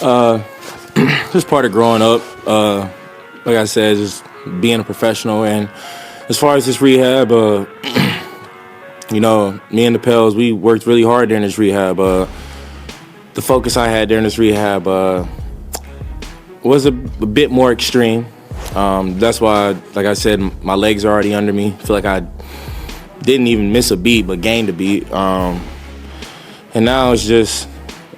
Just part of growing up. Like I said, just being a professional. And as far as this rehab, me and the Pels, we worked really hard during this rehab. The focus I had during this rehab was a bit more extreme. That's why, like I said, my legs are already under me. I feel like I didn't even miss a beat, but gained a beat. And now it's just,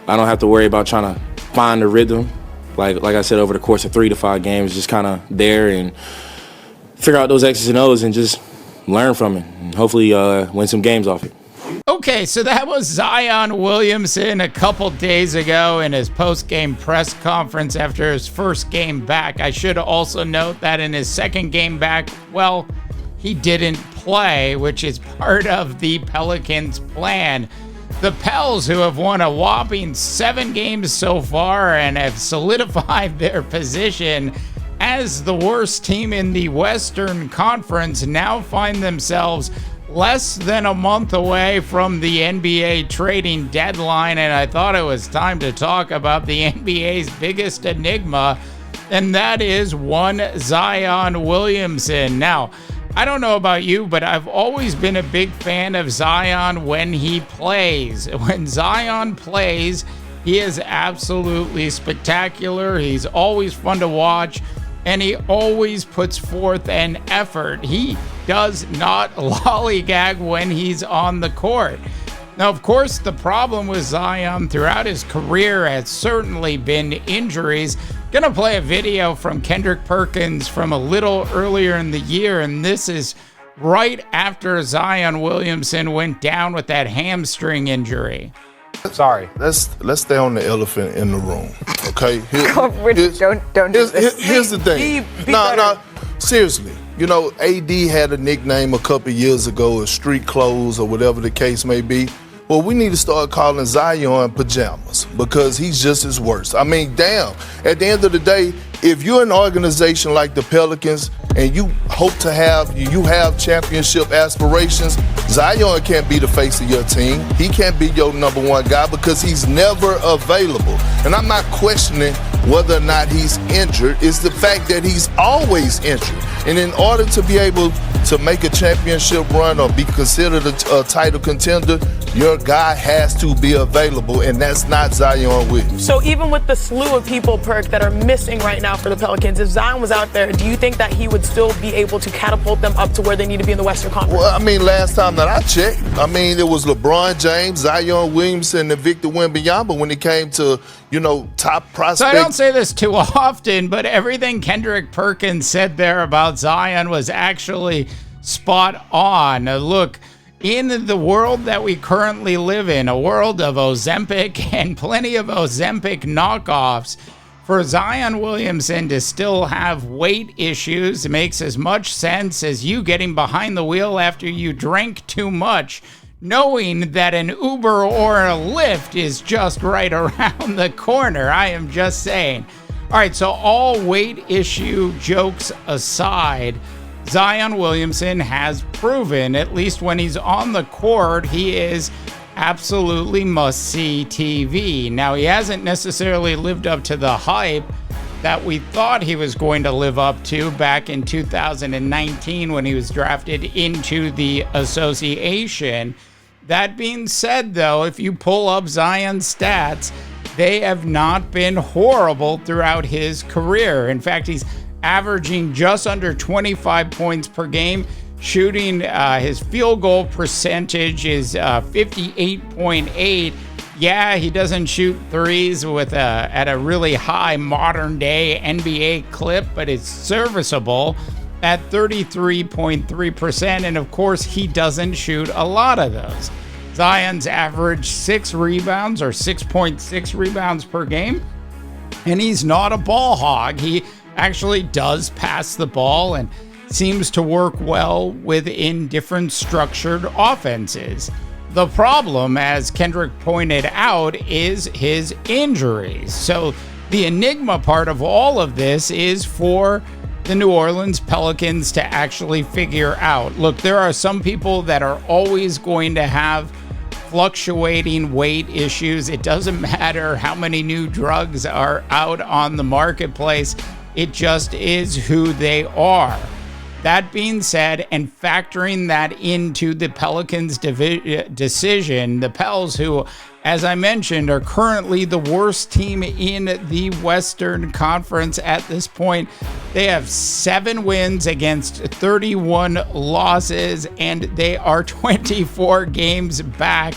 I don't have to worry about trying to find a rhythm. Like I said, over the course of 3 to 5 games, just kind of there and figure out those X's and O's and just learn from it and hopefully win some games off it. Okay, so that was Zion Williamson a couple days ago in his post-game press conference after his first game back. I should also note that in his second game back, well, he didn't play, which is part of the Pelicans' plan. The Pels, who have won a whopping 7 games so far and have solidified their position as the worst team in the Western Conference, now find themselves less than a month away from the NBA trading deadline, and I thought it was time to talk about the NBA's biggest enigma, and that is one Zion Williamson. Now, I don't know about you, but I've always been a big fan of Zion when he plays. When Zion plays, he is absolutely spectacular. He's always fun to watch, and he always puts forth an effort. He does not lollygag when he's on the court. Now, of course, the problem with Zion throughout his career has certainly been injuries. Gonna play a video from Kendrick Perkins from a little earlier in the year, and this is right after Zion Williamson went down with that hamstring injury. Sorry. Let's stay on the elephant in the room, okay? Don't do this. Here's the thing. No, seriously. You know, AD had a nickname a couple years ago, street clothes or whatever the case may be. Well, we need to start calling Zion pajamas because he's just as worse. I mean, damn. At the end of the day, if you're an organization like the Pelicans and you hope to have championship aspirations, Zion can't be the face of your team. He can't be your number one guy because he's never available. And I'm not questioning whether or not he's injured. It's the fact that he's always injured. And in order to be able to make a championship run or be considered a title contender, your guy has to be available, and that's not Zion Williamson. So even with the slew of people, Perk, that are missing right now for the Pelicans, if Zion was out there, do you think that he would still be able to catapult them up to where they need to be in the Western Conference? Well, I mean, last time that I checked, it was LeBron James, Zion Williamson, and Victor Wembanyama when it came to, top prospects. So I don't say this too often, but everything Kendrick Perkins said there about Zion was actually spot on. Look, in the world that we currently live in, a world of Ozempic and plenty of Ozempic knockoffs, for Zion Williamson to still have weight issues makes as much sense as you getting behind the wheel after you drank too much, knowing that an Uber or a Lyft is just right around the corner. I am just saying. All right, so all weight issue jokes aside, Zion Williamson has proven, at least when he's on the court, he is absolutely must-see TV. Now, he hasn't necessarily lived up to the hype that we thought he was going to live up to back in 2019 when he was drafted into the association. That being said, though, if you pull up Zion's stats, they have not been horrible throughout his career. In fact, he's averaging just under 25 points per game. Shooting, his field goal percentage is 58.8. Yeah, he doesn't shoot threes at a really high modern day NBA clip, but it's serviceable at 33.3%. And of course, he doesn't shoot a lot of those. Zion's averaged 6 rebounds or 6.6 rebounds per game. And he's not a ball hog. He actually does pass the ball and seems to work well within different structured offenses. The problem, as Kendrick pointed out, is his injuries. So the enigma part of all of this is for the New Orleans Pelicans to actually figure out. Look, there are some people that are always going to have fluctuating weight issues. It doesn't matter how many new drugs are out on the marketplace. It just is who they are. That being said, and factoring that into the Pelicans' decision, the Pels, who, as I mentioned, are currently the worst team in the Western Conference at this point. They have 7 wins against 31 losses, and they are 24 games back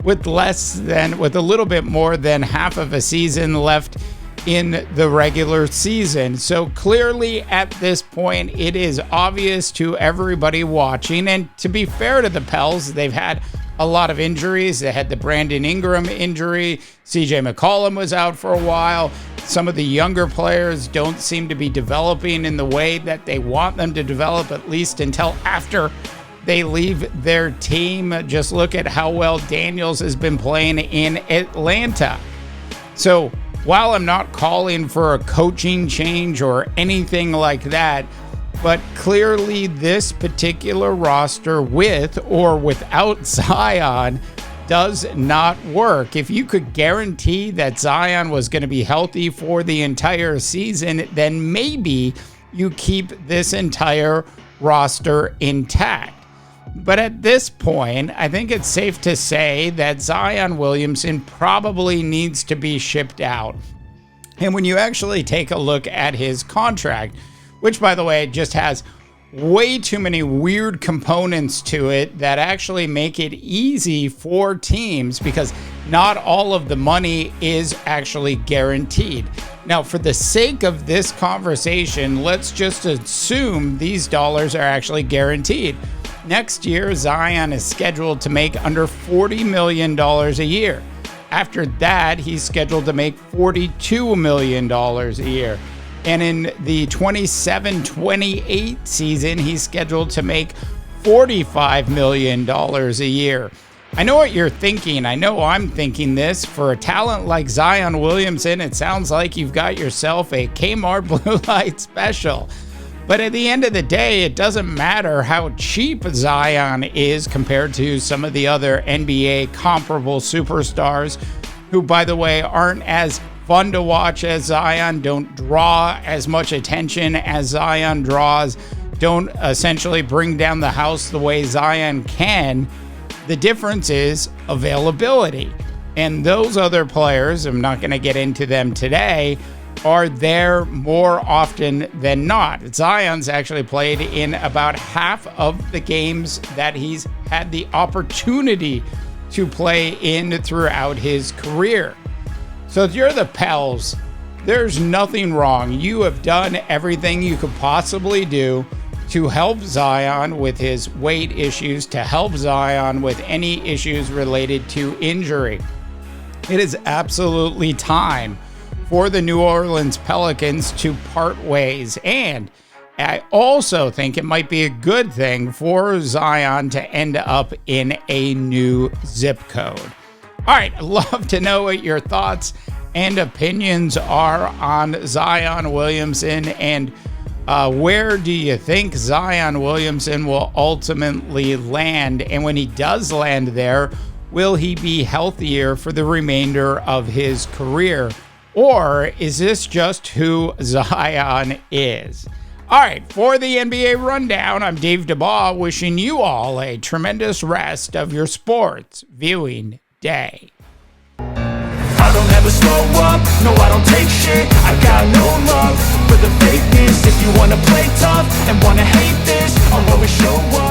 with a little bit more than half of a season left in the regular season. So clearly at this point, it is obvious to everybody watching. And to be fair to the Pels, they've had a lot of injuries. They had the Brandon Ingram injury. CJ McCollum was out for a while. Some of the younger players don't seem to be developing in the way that they want them to develop, at least until after they leave their team. Just look at how well Daniels has been playing in Atlanta. So while I'm not calling for a coaching change or anything like that, but clearly this particular roster, with or without Zion, does not work. If you could guarantee that Zion was going to be healthy for the entire season, then maybe you keep this entire roster intact. But at this point, I think it's safe to say that Zion Williamson probably needs to be shipped out. And when you actually take a look at his contract, which, by the way, just has way too many weird components to it that actually make it easy for teams, because not all of the money is actually guaranteed. Now, for the sake of this conversation, let's just assume these dollars are actually guaranteed. Next year, Zion is scheduled to make under $40 million a year. After that, he's scheduled to make $42 million a year. And in the 27-28 season, he's scheduled to make $45 million a year. I know what you're thinking. I know I'm thinking this. For a talent like Zion Williamson, it sounds like you've got yourself a Kmart Blue Light special. But at the end of the day, it doesn't matter how cheap Zion is compared to some of the other NBA comparable superstars, who, by the way, aren't as fun to watch as Zion, don't draw as much attention as Zion draws, don't essentially bring down the house the way Zion can. The difference is availability. And those other players, I'm not going to get into them today, are there more often than not. Zion's actually played in about half of the games that he's had the opportunity to play in throughout his career. So if you're the Pels, there's nothing wrong. You have done everything you could possibly do to help Zion with his weight issues, to help Zion with any issues related to injury. It is absolutely time for the New Orleans Pelicans to part ways. And I also think it might be a good thing for Zion to end up in a new zip code. All right, I'd love to know what your thoughts and opinions are on Zion Williamson, and where do you think Zion Williamson will ultimately land? And when he does land there, will he be healthier for the remainder of his career? Or is this just who Zion is? All right, for the NBA Rundown, I'm Dave DeBaugh, wishing you all a tremendous rest of your sports viewing day. I don't ever slow up, no I don't take shit. I got no love for the fakeness. If you wanna play tough and wanna hate this, I'll always show up.